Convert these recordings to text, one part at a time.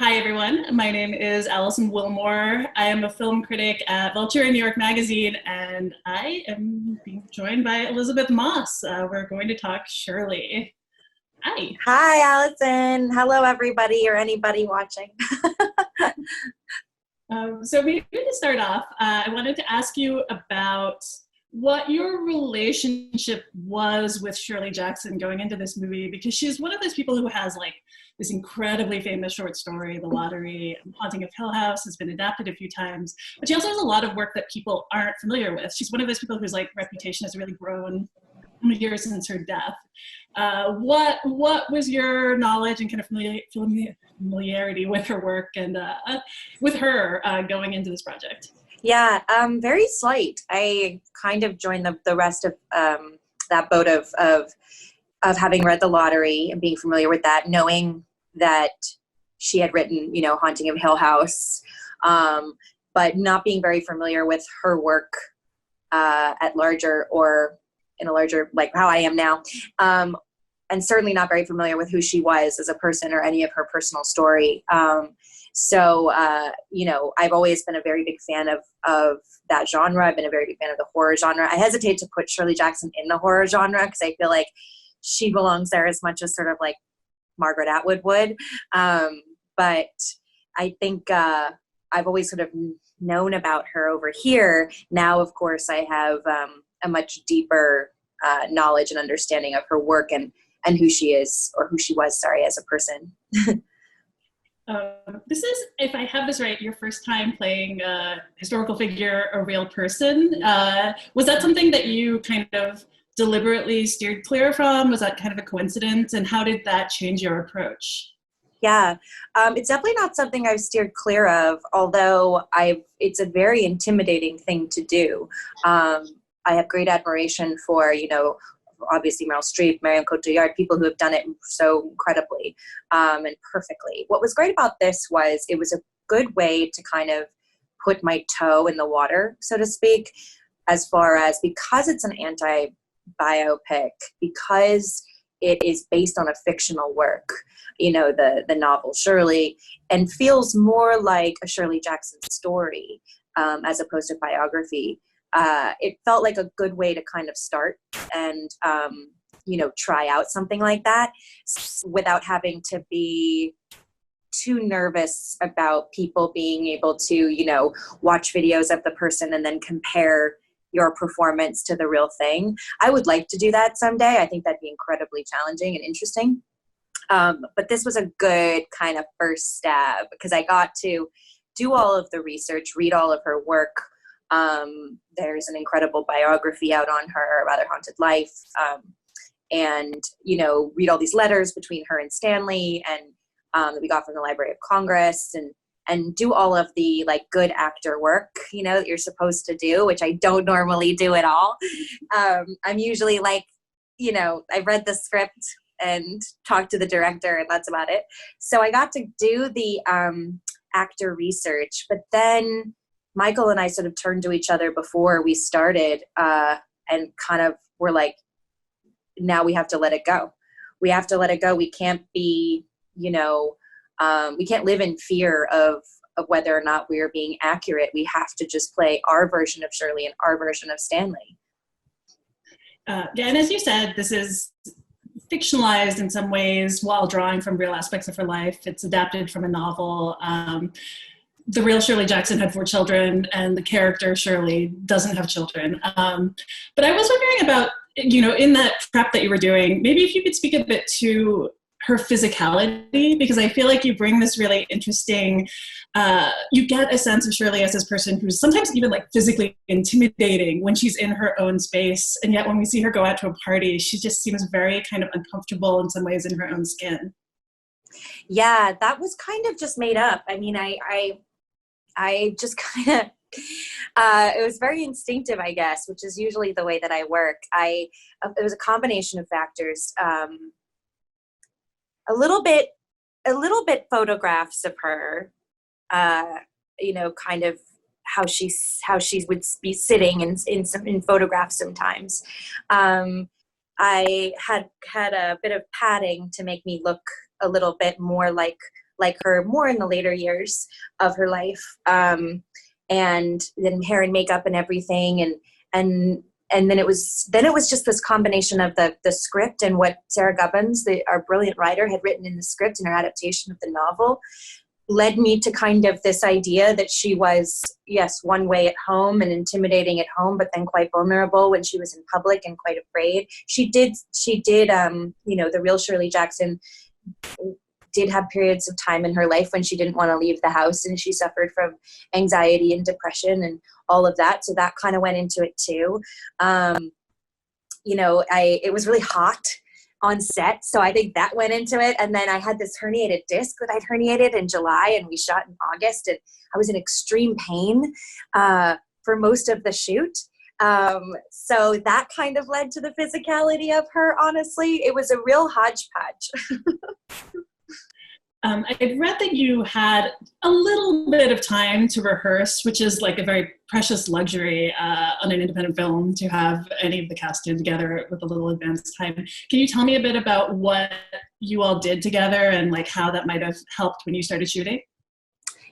Hi, everyone. My name is Alison Willmore. I am a film critic at Vulture and New York Magazine, and I am being joined by Elisabeth Moss. We're going to talk Shirley. Hi. Hi, Alison. Hello, everybody or anybody watching. So maybe to start off, I wanted to ask you about what your relationship was with Shirley Jackson going into this movie, because she's one of those people who has like this incredibly famous short story, The Lottery. Haunting of Hill House has been adapted a few times, but she also has a lot of work that people aren't familiar with. She's one of those people whose like reputation has really grown years since her death. What was your knowledge and kind of familiarity with her work and with her going into this project? Yeah, very slight. I kind of joined the rest of that boat of having read The Lottery and being familiar with that, knowing that she had written, Haunting of Hill House, but not being very familiar with her work at larger or in a larger, like how I am now. And certainly not very familiar with who she was as a person or any of her personal story. So, I've always been a very big fan of that genre. I've been a very big fan of the horror genre. I hesitate to put Shirley Jackson in the horror genre because I feel like she belongs there as much as sort of like Margaret Atwood would. But I think I've always sort of known about her over here. Now, of course, I have a much deeper knowledge and understanding of her work and who she is, or who she was, sorry, as a person. This is, if I have this right, your first time playing a historical figure, a real person. Was that something that you kind of deliberately steered clear from? Was that kind of a coincidence? And how did that change your approach? Yeah, it's definitely not something I've steered clear of, although it's a very intimidating thing to do. I have great admiration for, obviously Meryl Streep, Marion Cotillard, people who have done it so incredibly and perfectly. What was great about this was it was a good way to kind of put my toe in the water, so to speak, as far as, because it's an anti-biopic, because it is based on a fictional work, the novel Shirley, and feels more like a Shirley Jackson story as opposed to biography. It felt like a good way to kind of start and, try out something like that without having to be too nervous about people being able to, watch videos of the person and then compare your performance to the real thing. I would like to do that someday. I think that'd be incredibly challenging and interesting. But this was a good kind of first stab because I got to do all of the research, read all of her work. There's an incredible biography out on her about her haunted life. And, read all these letters between her and Stanley and that we got from the Library of Congress and do all of the like good actor work, that you're supposed to do, which I don't normally do at all. I'm usually like, I've read the script and talked to the director and that's about it. So I got to do the actor research, but then Michael and I sort of turned to each other before we started and kind of were like, now we have to let it go. We have to let it go. We can't be, we can't live in fear of whether or not we are being accurate. We have to just play our version of Shirley and our version of Stanley. And as you said, this is fictionalized in some ways while drawing from real aspects of her life. It's adapted from a novel. The real Shirley Jackson had 4 children, and the character Shirley doesn't have children. But I was wondering about, in that prep that you were doing, maybe if you could speak a bit to her physicality, because I feel like you bring this really interesting, you get a sense of Shirley as this person who's sometimes even like physically intimidating when she's in her own space. And yet when we see her go out to a party, she just seems very kind of uncomfortable in some ways in her own skin. Yeah, that was kind of just made up. I mean, I just kind of, it was very instinctive, I guess, which is usually the way that I work. It was a combination of factors. A little bit photographs of her, kind of how she would be sitting in photographs sometimes. I had a bit of padding to make me look a little bit more like like her more in the later years of her life. And then hair and makeup and everything. And then it was just this combination of the script and what Sarah Gubbins, our brilliant writer, had written in the script in her adaptation of the novel, led me to kind of this idea that she was, yes, one way at home and intimidating at home, but then quite vulnerable when she was in public and quite afraid. She did, the real Shirley Jackson did have periods of time in her life when she didn't want to leave the house, and she suffered from anxiety and depression and all of that. So that kind of went into it too. It was really hot on set, so I think that went into it. And then I had this herniated disc that I'd herniated in July, and we shot in August, and I was in extreme pain for most of the shoot. So that kind of led to the physicality of her, honestly. It was a real hodgepodge. I'd read that you had a little bit of time to rehearse, which is like a very precious luxury on an independent film, to have any of the cast in together with a little advance time. Can you tell me a bit about what you all did together and like how that might have helped when you started shooting?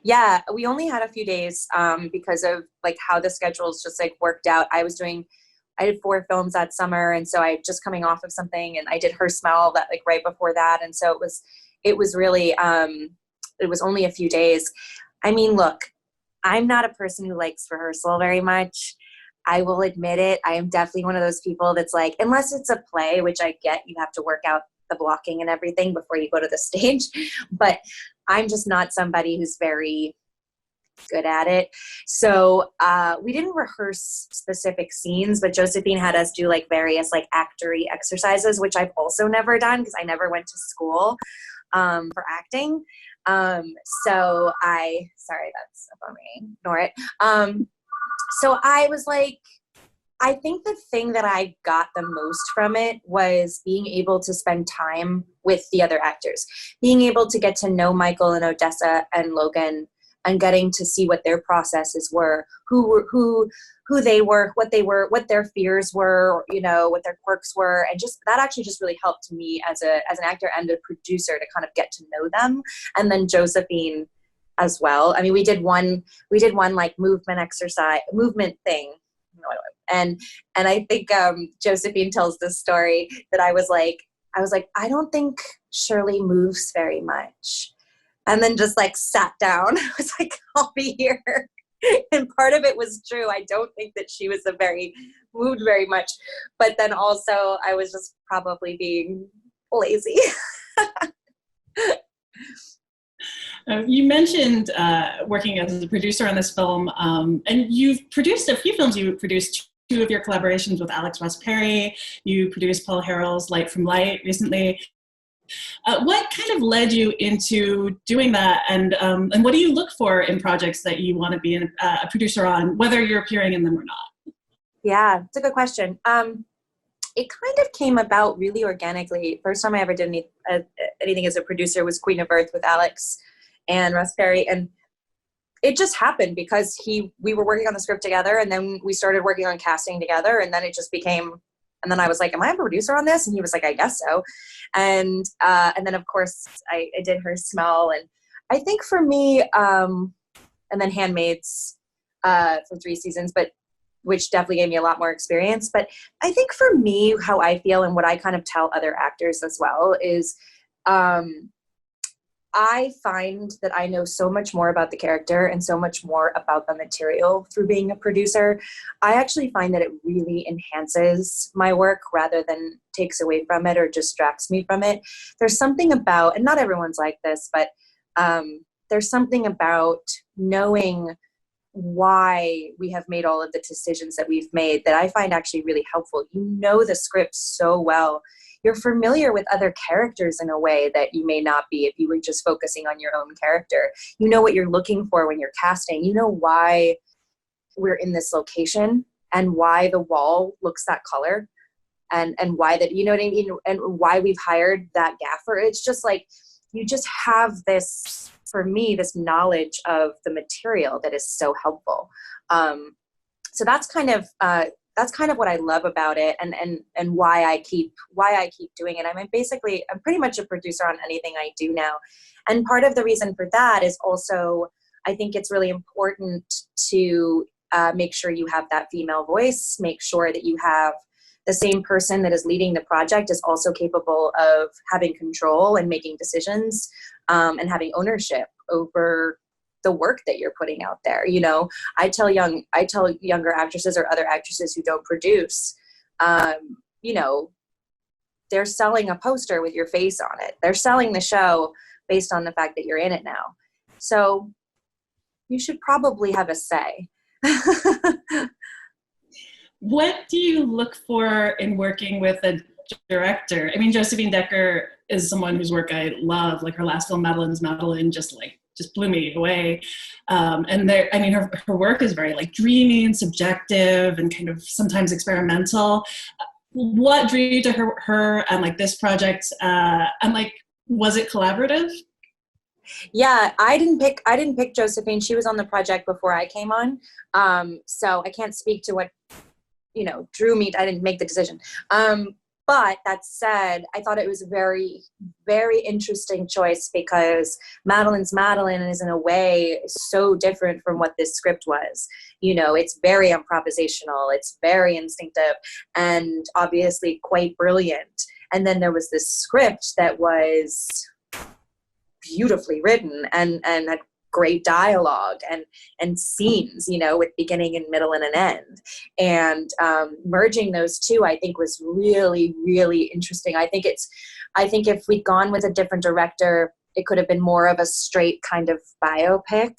Yeah, we only had a few days because of like how the schedules just like worked out. I did 4 films that summer, and so I just coming off of something, and I did Her Smell that like right before that, and so it was really, it was only a few days. I mean, look, I'm not a person who likes rehearsal very much. I will admit it. I am definitely one of those people that's like, unless it's a play, which I get, you have to work out the blocking and everything before you go to the stage. But I'm just not somebody who's very good at it. So we didn't rehearse specific scenes, but Josephine had us do like various like actory exercises, which I've also never done because I never went to school for acting. Sorry, that's up on me, ignore it. So I was like, I think the thing that I got the most from it was being able to spend time with the other actors, being able to get to know Michael and Odessa and Logan, and getting to see what their processes were, who they were, what their fears were, what their quirks were. And just that actually just really helped me as an actor and a producer to kind of get to know them. And then Josephine as well. I mean, we did one like movement thing. And I think Josephine tells this story that I was like, I don't think Shirley moves very much. And then just like sat down. I was like, I'll be here. And part of it was true. I don't think that she was moved very much. But then also I was just probably being lazy. You mentioned working as a producer on this film, and you've produced a few films. You produced 2 of your collaborations with Alex Ross Perry. You produced Paul Harrell's Light from Light recently. What kind of led you into doing that, and what do you look for in projects that you want to be a producer on, whether you're appearing in them or not? Yeah, it's a good question. It kind of came about really organically. First time I ever did anything as a producer was Queen of Earth with Alex and Ross Perry, and it just happened because we were working on the script together, and then we started working on casting together, and then it just became. And then I was like, am I a producer on this? And he was like, I guess so. And then, of course, I did Her Smell. And I think for me, and then Handmaids for 3 seasons, but which definitely gave me a lot more experience. But I think for me, how I feel and what I kind of tell other actors as well is I find that I know so much more about the character and so much more about the material through being a producer. I actually find that it really enhances my work rather than takes away from it or distracts me from it. There's something about, and not everyone's like this, but there's something about knowing why we have made all of the decisions that we've made that I find actually really helpful. You know the script so well. You're familiar with other characters in a way that you may not be if you were just focusing on your own character. You know what you're looking for when you're casting. You know why we're in this location and why the wall looks that color and why that, you know what I mean? And why we've hired that gaffer. It's just like, you just have this, for me, this knowledge of the material that is so helpful. So that's kind of that's kind of what I love about it, and why I keep doing it. I'm pretty much a producer on anything I do now. And part of the reason for that is also, I think it's really important to make sure you have that female voice, make sure that you have the same person that is leading the project is also capable of having control and making decisions, and having ownership over the work that you're putting out there. You know, I tell younger actresses or other actresses who don't produce, you know, they're selling a poster with your face on it. They're selling the show based on the fact that you're in it now. So you should probably have a say. What do you look for in working with a director? I mean, Josephine Decker is someone whose work I love. Like her last film, Madeline's Madeline, just blew me away. And her work is very like dreamy and subjective and kind of sometimes experimental. What drew you to her and like this project? And like, was it collaborative? Yeah, I didn't pick Josephine. She was on the project before I came on. So I can't speak to what, you know, drew me. I didn't make the decision. But that said, I thought it was a very, very interesting choice because Madeline's Madeline is in a way so different from what this script was. You know, it's very improvisational, it's very instinctive, and obviously quite brilliant. And then there was this script that was beautifully written and had great dialogue and scenes, you know, with beginning and middle and an end. And merging those two, I think, was really, really interesting. I think if we'd gone with a different director, it could have been more of a straight kind of biopic,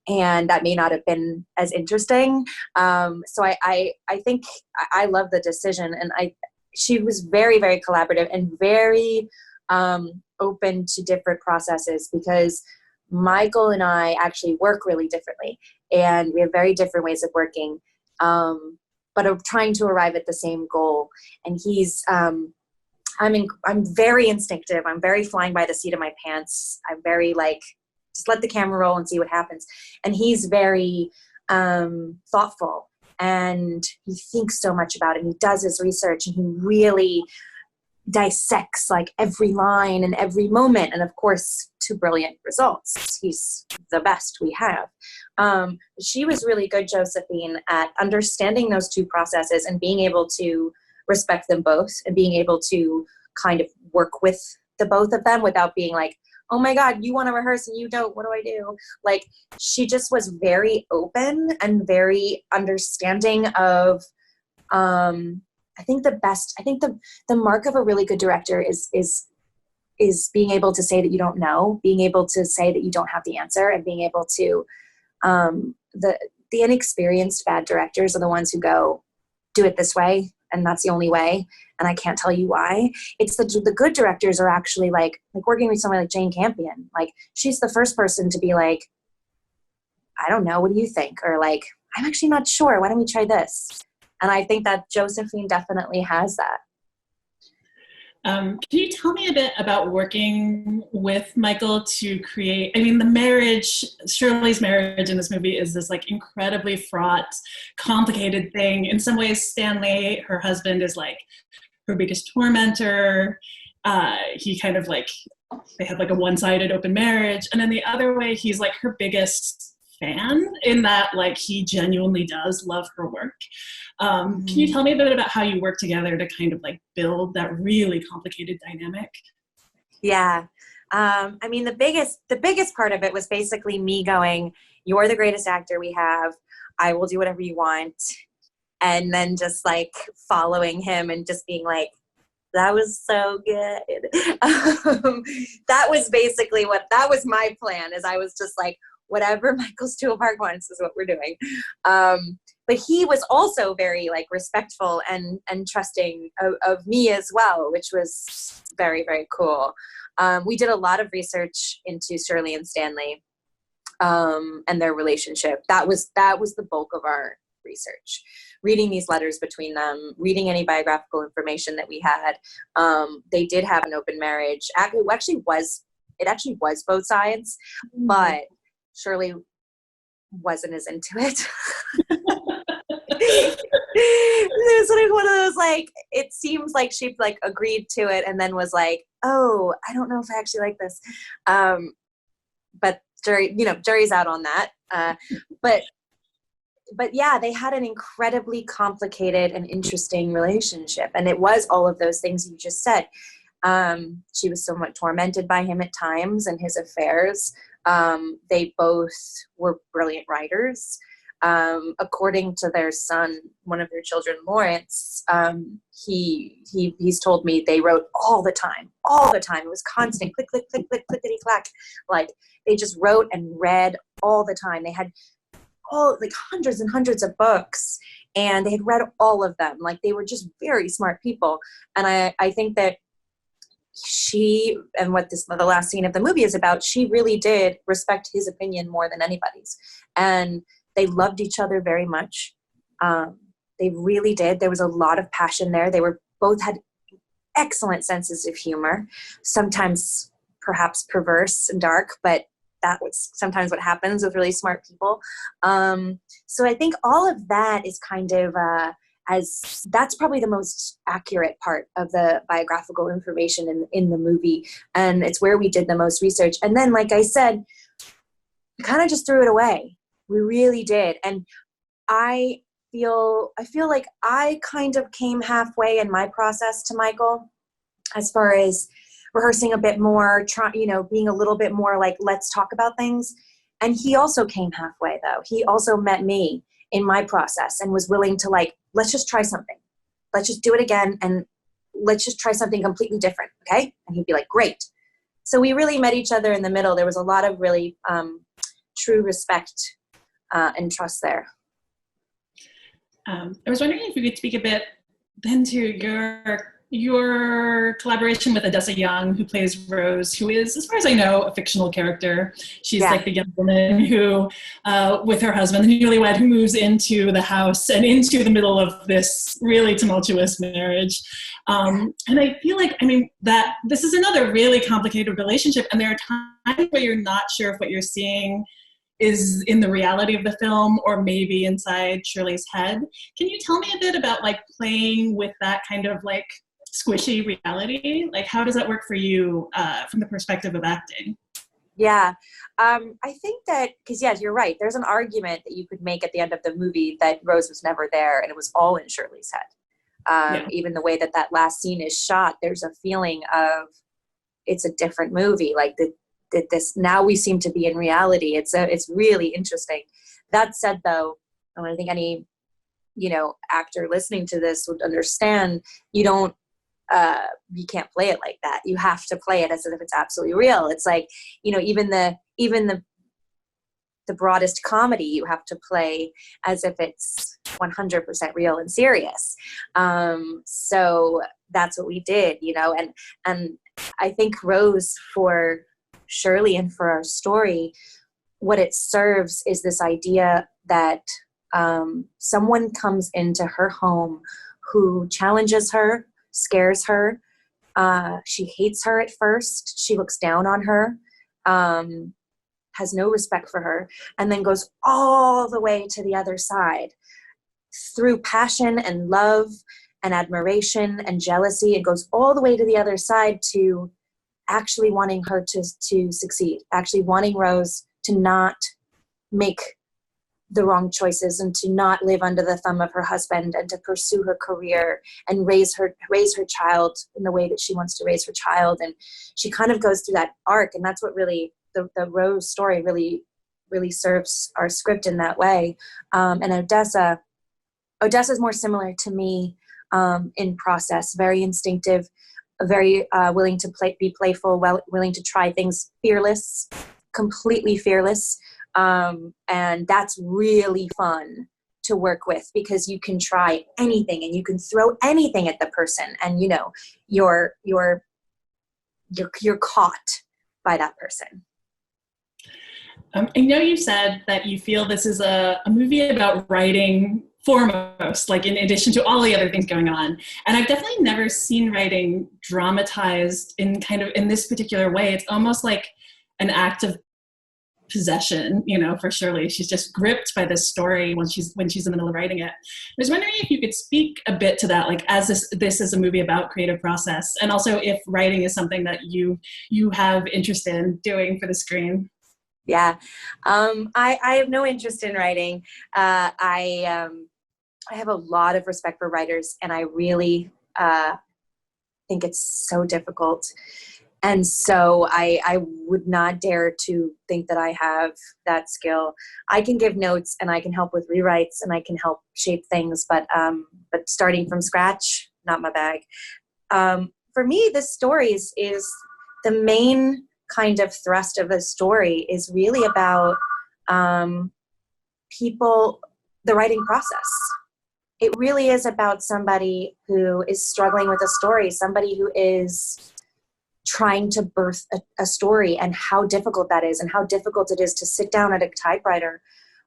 and that may not have been as interesting. So I think I love the decision, and she was very, very collaborative and very open to different processes, because Michael and I actually work really differently, and we have very different ways of working, but are trying to arrive at the same goal. And he's, I'm very instinctive. I'm very flying by the seat of my pants. I'm very like, just let the camera roll and see what happens. And he's very thoughtful, and he thinks so much about it. And he does his research, and he really dissects like every line and every moment, and of course to brilliant results. He's the best we have. She was really good, Josephine, at understanding those two processes and being able to respect them both, and being able to kind of work with the both of them without being like, oh my God, you want to rehearse and you don't, what do I do? Like, she just was very open and very understanding of, I think the mark of a really good director is being able to say that you don't know, being able to say that you don't have the answer, and being able to, the inexperienced bad directors are the ones who go, do it this way, and that's the only way, and I can't tell you why. It's the good directors are actually like working with someone like Jane Campion. Like, she's the first person to be like, I don't know, what do you think? Or like, I'm actually not sure, why don't we try this? And I think that Josephine definitely has that. Can you tell me a bit about working with Michael to create, I mean, the marriage, Shirley's marriage in this movie is this like incredibly fraught, complicated thing. In some ways, Stanley, her husband, is like her biggest tormentor. He kind of like, they have like a one-sided open marriage. And in the other way, he's like her biggest fan, in that like he genuinely does love her work. Can you tell me a bit about how you work together to kind of like build that really complicated dynamic? Yeah. I mean, the biggest part of it was basically me going, you're the greatest actor we have. I will do whatever you want. And then just like following him and just being like, that was so good. That was basically that was my plan, is I was just like, whatever Michael Stuhlbarg wants is what we're doing. But he was also very like respectful and trusting of me as well, which was very, very cool. We did a lot of research into Shirley and Stanley, and their relationship. That was the bulk of our research. Reading these letters between them, reading any biographical information that we had. They did have an open marriage. It actually was both sides, but Shirley wasn't as into it. was sort of one of those, like, it seems like she like agreed to it and then was like, oh, I don't know if I actually like this. But jury's out on that. But yeah, they had an incredibly complicated and interesting relationship. And it was all of those things you just said. She was somewhat tormented by him at times and his affairs. They both were brilliant writers. According to their son, one of their children, Lawrence, he's told me they wrote all the time. It was constant, click, click, click, click, clickety clack. Like, they just wrote and read all the time. They had hundreds and hundreds of books, and they had read all of them. Like, they were just very smart people. And I think that she, and what the last scene of the movie is about, she really did respect his opinion more than anybody's. And they loved each other very much. They really did. There was a lot of passion there. They both had excellent senses of humor, sometimes perhaps perverse and dark, but that was sometimes what happens with really smart people. So I think all of that is kind of, that's probably the most accurate part of the biographical information in the movie. And it's where we did the most research. And then, like I said, we kind of just threw it away. We really did. And I feel like I kind of came halfway in my process to Michael, as far as rehearsing a bit more, being a little bit more like, let's talk about things. And he also came halfway, though. He also met me in my process and was willing to, like, let's just try something. Let's just do it again, and let's just try something completely different, okay? And he'd be like, great. So we really met each other in the middle. There was a lot of really true respect and trust there. I was wondering if you could speak a bit then to your collaboration with Odessa Young, who plays Rose, who is, as far as I know, a fictional character. She's like the young woman who, with her husband, the newlywed, who moves into the house and into the middle of this really tumultuous marriage. And I feel like, that this is another really complicated relationship, and there are times where you're not sure if what you're seeing is in the reality of the film or maybe inside Shirley's head. Can you tell me a bit about, like, playing with that kind of, like, squishy reality? Like, how does that work for you from the perspective of acting? Yeah, I think that, because yes, you're right. There's an argument that you could make at the end of the movie that Rose was never there and it was all in Shirley's head. Even the way that last scene is shot, there's a feeling of it's a different movie. Like this now we seem to be in reality. It's really interesting. That said, though, I think any actor listening to this would understand you can't play it like that. You have to play it as if it's absolutely real. It's like, even the broadest comedy, you have to play as if it's 100% real and serious. So that's what we did, and I think Rose, for Shirley and for our story, what it serves is this idea that someone comes into her home who challenges her, scares her. She hates her at first. She looks down on her, has no respect for her, and then goes all the way to the other side through passion and love and admiration and jealousy. It goes all the way to the other side to actually wanting her to succeed, actually wanting Rose to not make the wrong choices and to not live under the thumb of her husband and to pursue her career and raise her child in the way that she wants to raise her child. And she kind of goes through that arc, and that's what really the Rose story really serves our script in that way. And Odessa's more similar to me in process, very instinctive, very willing to be playful, willing to try things, fearless, completely fearless. And that's really fun to work with because you can try anything and you can throw anything at the person, and you're caught by that person. I know you said that you feel this is a movie about writing foremost, like in addition to all the other things going on. And I've definitely never seen writing dramatized in this particular way. It's almost like an act of possession, you know, for Shirley. She's just gripped by this story when she's in the middle of writing it. I was wondering if you could speak a bit to that, like as this is a movie about creative process, and also if writing is something that you have interest in doing for the screen. Yeah, I have no interest in writing. I have a lot of respect for writers, and I really think it's so difficult. And so I would not dare to think that I have that skill. I can give notes and I can help with rewrites and I can help shape things, but starting from scratch, not my bag. For me, the stories is the main kind of thrust of the story is really about people, the writing process. It really is about somebody who is struggling with a story, somebody who is trying to birth a story, and how difficult that is, and how difficult it is to sit down at a typewriter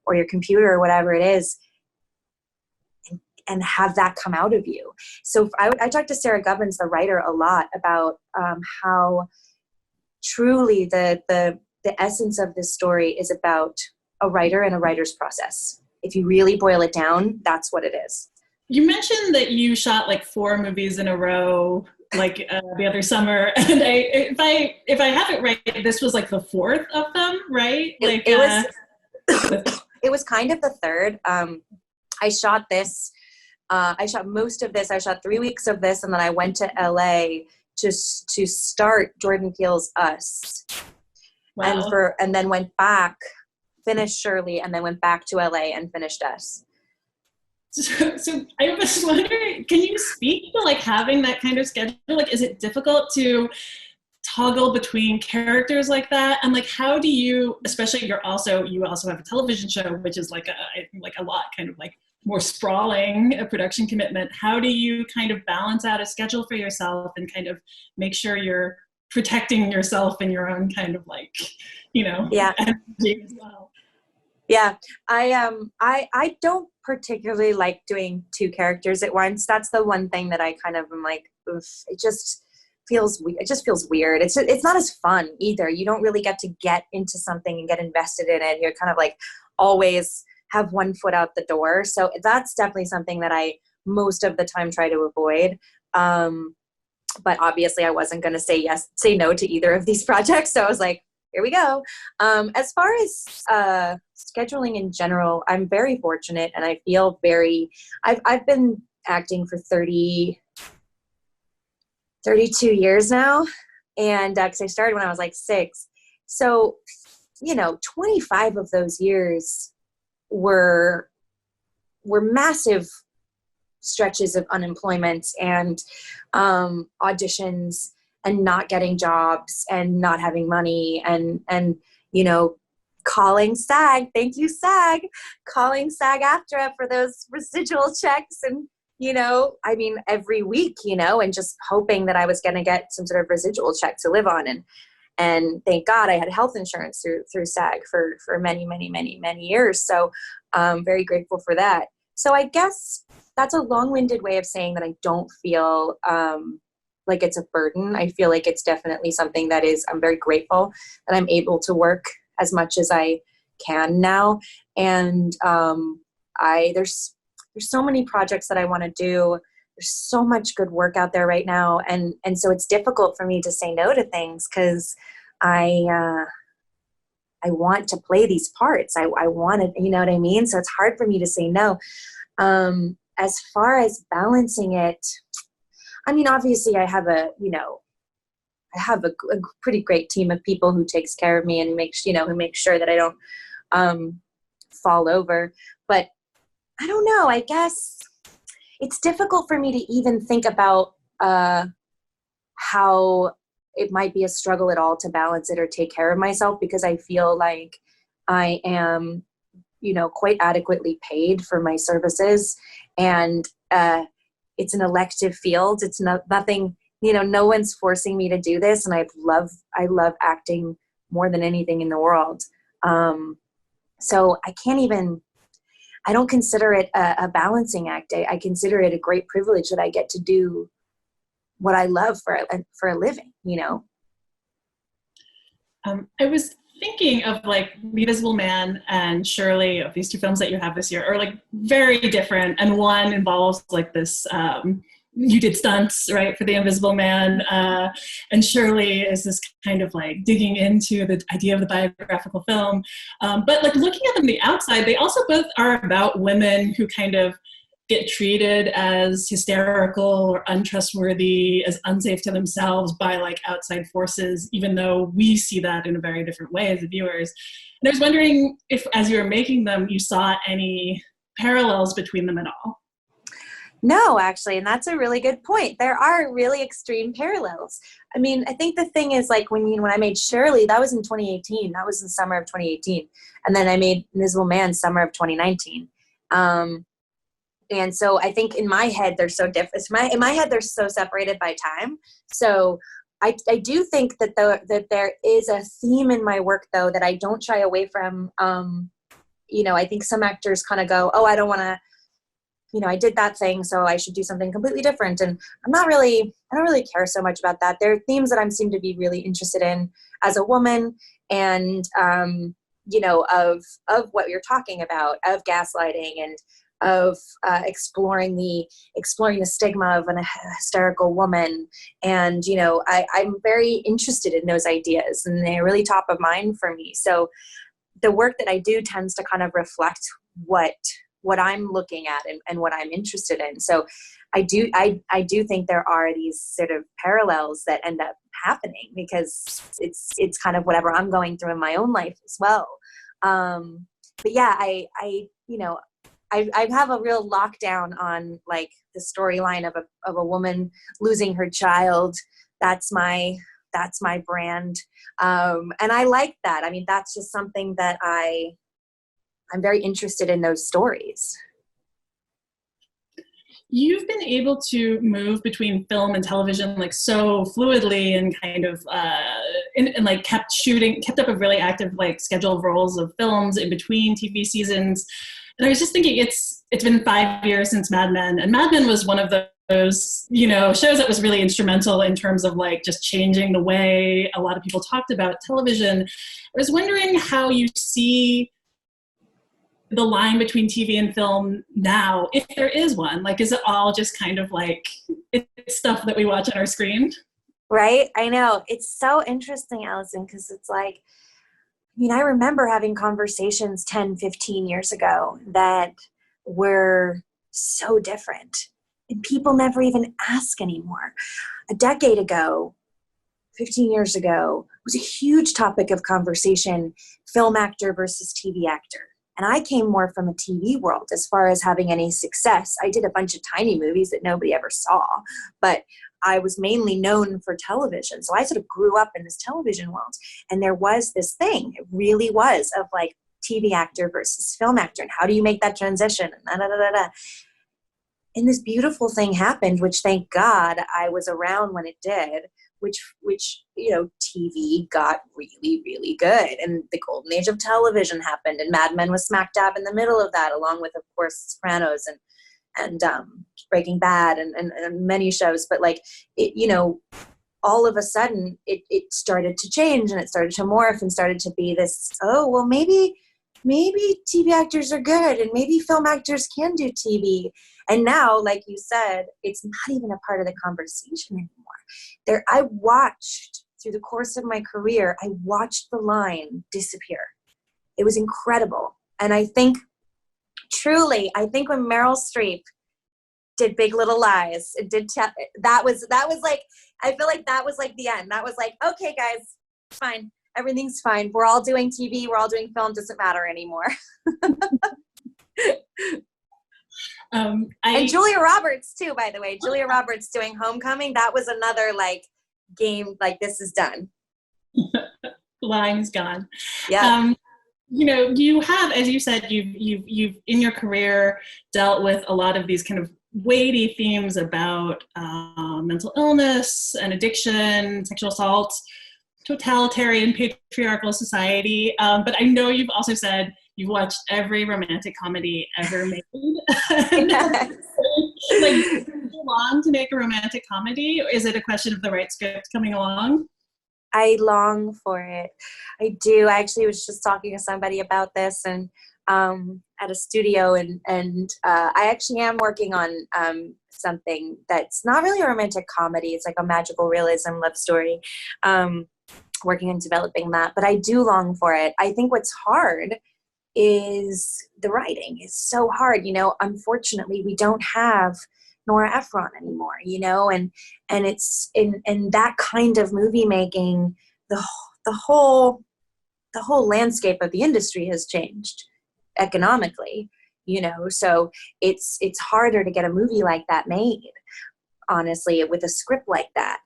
or your computer or whatever it is and have that come out of you. So I talked to Sarah Gubbins, the writer, a lot about how truly the essence of this story is about a writer and a writer's process. If you really boil it down, that's what it is. You mentioned that you shot like 4 movies in a row, like the other summer, and if I have it right, this was like the 4th of them, right? Like it was kind of the 3rd. I shot this. I shot most of this. I shot 3 weeks of this, and then I went to LA to start Jordan Peele's Us. Wow. And then went back, finished Shirley, and then went back to LA and finished Us. So I was wondering, can you speak to like having that kind of schedule? Like, is it difficult to toggle between characters like that? And like, how do you, especially you also have a television show, which is like a lot kind of like more sprawling a production commitment. How do you kind of balance out a schedule for yourself and kind of make sure you're protecting yourself in your own kind of like, you know, energy as well? Yeah, I don't particularly like doing 2 characters at once. That's the one thing that I kind of am like, oof, it just feels weird. It's not as fun either. You don't really get to get into something and get invested in it. You're kind of like always have one foot out the door. So that's definitely something that I most of the time try to avoid. But obviously I wasn't going to say no to either of these projects. So I was like, here we go. As far as scheduling in general, I'm very fortunate, and I feel I've been acting for 32 years now, and because I started when I was like 6. So, 25 of those years were massive stretches of unemployment and auditions and not getting jobs and not having money and calling SAG, thank you SAG, calling SAG-AFTRA for those residual checks and, every week, and just hoping that I was going to get some sort of residual check to live on. And thank God I had health insurance through SAG for many, many, many, many years. So I'm very grateful for that. So I guess that's a long-winded way of saying that I don't feel like it's a burden. I feel like it's definitely something that I'm very grateful that I'm able to work as much as I can now. And there's so many projects that I want to do. There's so much good work out there right now. And so it's difficult for me to say no to things because I want to play these parts. I want to, you know what I mean? So it's hard for me to say no. As far as balancing it, I mean, obviously I have a pretty great team of people who takes care of me and who makes sure that I don't fall over. But I don't know, I guess it's difficult for me to even think about how it might be a struggle at all to balance it or take care of myself, because I feel like I am, quite adequately paid for my services. And it's an elective field. It's nothing, no one's forcing me to do this. And I love acting more than anything in the world. So I don't consider it a balancing act. I consider it a great privilege that I get to do what I love for a living, I was thinking of like The Invisible Man and Shirley, of these two films that you have this year, are like very different. And one involves like this, you did stunts, right, for The Invisible Man. And Shirley is this kind of like digging into the idea of the biographical film. But like looking at them from the outside, they also both are about women who kind of get treated as hysterical or untrustworthy, as unsafe to themselves by like outside forces, even though we see that in a very different way as viewers. And I was wondering if, as you were making them, you saw any parallels between them at all. No, actually, and that's a really good point. There are really extreme parallels. I mean, I think the thing is, like, when I made Shirley, that was in 2018. That was in summer of 2018. And then I made Invisible Man summer of 2019. And so I think in my head, they're so different. In my head, they're so separated by time. So I do think that that there is a theme in my work, though, that I don't shy away from. I think some actors kind of go, oh, I don't want to, I did that thing, so I should do something completely different. And I don't really care so much about that. There are themes that I seem to be really interested in as a woman, and, of what you're talking about, of gaslighting and of exploring the stigma of an hysterical woman. And, I'm very interested in those ideas, and they're really top of mind for me. So the work that I do tends to kind of reflect what I'm looking at and what I'm interested in. So I do think there are these sort of parallels that end up happening, because it's kind of whatever I'm going through in my own life as well. But yeah, I have a real lockdown on like the storyline of a woman losing her child. That's my brand. And I like that. I mean, that's just something that I'm very interested in, those stories. You've been able to move between film and television like so fluidly, and kind of and like kept up a really active like schedule of roles of films in between TV seasons. And I was just thinking, it's been 5 years since Mad Men, and Mad Men was one of those shows that was really instrumental in terms of like just changing the way a lot of people talked about television. I was wondering how you see the line between TV and film now, if there is one. Like, is it all just kind of like it's stuff that we watch on our screen? Right? I know. It's so interesting, Alison, because it's like, I remember having conversations 10, 15 years ago that were so different, and people never even ask anymore. A decade ago, 15 years ago, was a huge topic of conversation, film actor versus TV actor. And I came more from a TV world as far as having any success. I did a bunch of tiny movies that nobody ever saw, but I was mainly known for television. So I sort of grew up in this television world. And there was this thing, it really was, of like TV actor versus film actor. And how do you make that transition? And this beautiful thing happened, which thank God I was around when it did, which TV got really, really good. And the golden age of television happened, and Mad Men was smack dab in the middle of that, along with, of course, Sopranos and Breaking Bad and many shows. But like, all of a sudden it started to change, and it started to morph, and started to be this, oh, well, maybe TV actors are good, and maybe film actors can do TV. And now, like you said, it's not even a part of the conversation anymore. I watched, through the course of my career, I watched the line disappear. It was incredible. And I think, truly, when Meryl Streep did Big Little Lies, that was like, I feel like that was like the end. That was like, okay, guys, fine. Everything's fine. We're all doing TV. We're all doing film. Doesn't matter anymore. And Julia Roberts too, by the way. Julia Roberts doing Homecoming. That was another like game. Like, this is done. Line's gone. Yeah. You have, as you said, you've in your career dealt with a lot of these kind of weighty themes about mental illness and addiction, sexual assault, totalitarian patriarchal society. But I know you've also said you've watched every romantic comedy ever made. Yes. Like, is it long to make a romantic comedy, or is it a question of the right script coming along? I long for it. I do. I actually was just talking to somebody about this, and at a studio, and I actually am working on something that's not really a romantic comedy. It's like a magical realism love story. Working on developing that, but I do long for it. I think what's hard is the writing is so hard. Unfortunately, we don't have Nora Ephron anymore, and it's in that kind of movie making, the whole landscape of the industry has changed economically, so it's harder to get a movie like that made, honestly, with a script like that.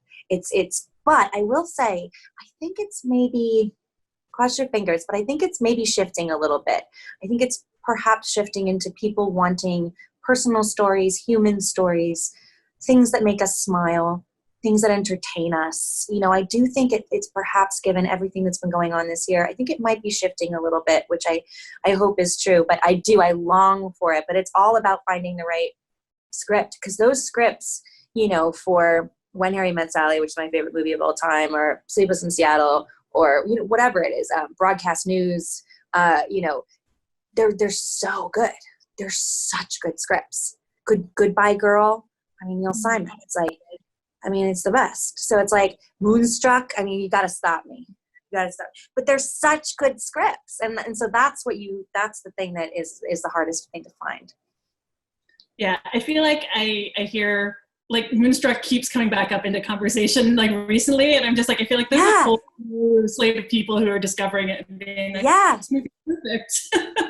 But I will say, I think it's maybe, cross your fingers, but I think it's maybe shifting a little bit. I think it's perhaps shifting into people wanting personal stories, human stories, things that make us smile, things that entertain us. I do think it's perhaps, given everything that's been going on this year, I think it might be shifting a little bit, which I hope is true. But I long for it. But it's all about finding the right script, because those scripts, for When Harry Met Sally, which is my favorite movie of all time, or Sleepless in Seattle, or whatever it is, broadcast news, they're so good. They're such good scripts. Goodbye Girl, Neil Simon. It's like, it's the best. So it's like Moonstruck. You got to stop me. But they're such good scripts, and so that's the thing that is the hardest thing to find. Yeah, I feel like I hear, like, Moonstruck keeps coming back up into conversation, like, recently, and I'm just like, I feel like there's a whole new slate of people who are discovering it and being like, this movie's perfect.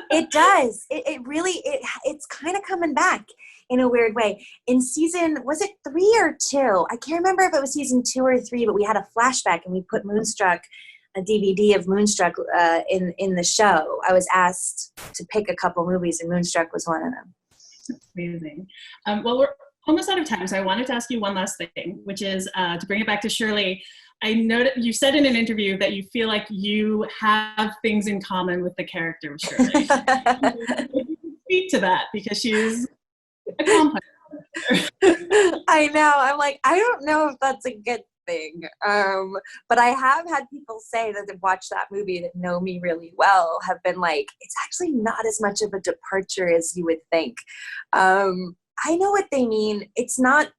It does. It really, it's kind of coming back in a weird way. In season, was it 3 or 2? I can't remember if it was season 2 or 3, but we had a flashback and we put Moonstruck, a DVD of Moonstruck in the show. I was asked to pick a couple movies, and Moonstruck was one of them. Amazing. Well, we're almost out of time, so I wanted to ask you one last thing, which is to bring it back to Shirley. I know that you said in an interview that you feel like you have things in common with the character of Shirley. Speak to that, because she's a complex character. I know. I'm like, I don't know if that's a good thing. But I have had people say that they've watched that movie, that know me really well, have been like, it's actually not as much of a departure as you would think. I know what they mean. It's not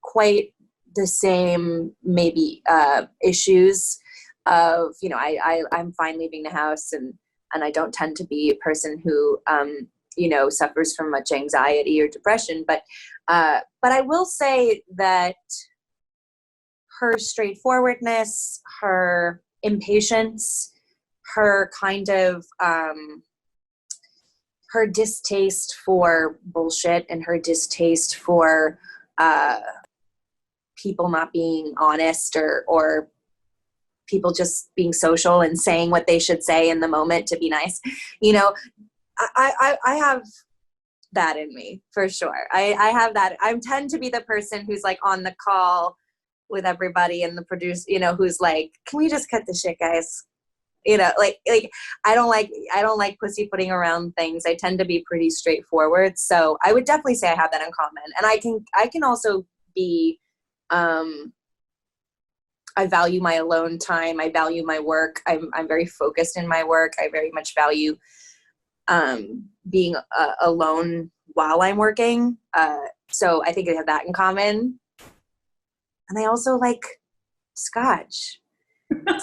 quite the same, maybe, issues of, I'm fine leaving the house, and I don't tend to be a person who, suffers from much anxiety or depression. But I will say that her straightforwardness, her impatience, her kind of, her distaste for bullshit, and her distaste for people not being honest, or people just being social and saying what they should say in the moment to be nice. I have that in me, for sure. I have that. I tend to be the person who's like on the call with everybody, and the producer, who's like, can we just cut the shit, guys? Like I don't like pussyfooting around things. I tend to be pretty straightforward. So I would definitely say I have that in common. And I can also be, I value my alone time. I value my work. I'm very focused in my work. I very much value being alone while I'm working. So I think I have that in common. And I also like Scotch.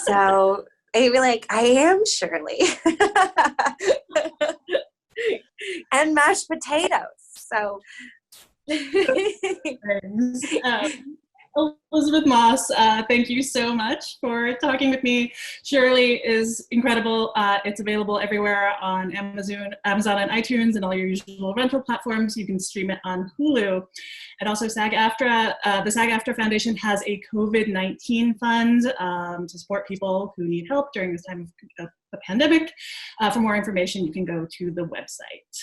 So I'd be like, I am Shirley. And mashed potatoes. So Elisabeth Moss, thank you so much for talking with me. Shirley is incredible. It's available everywhere on Amazon and iTunes, and all your usual rental platforms. You can stream it on Hulu. And also SAG-AFTRA, the SAG-AFTRA Foundation has a COVID-19 fund to support people who need help during this time of the pandemic. For more information, you can go to the website.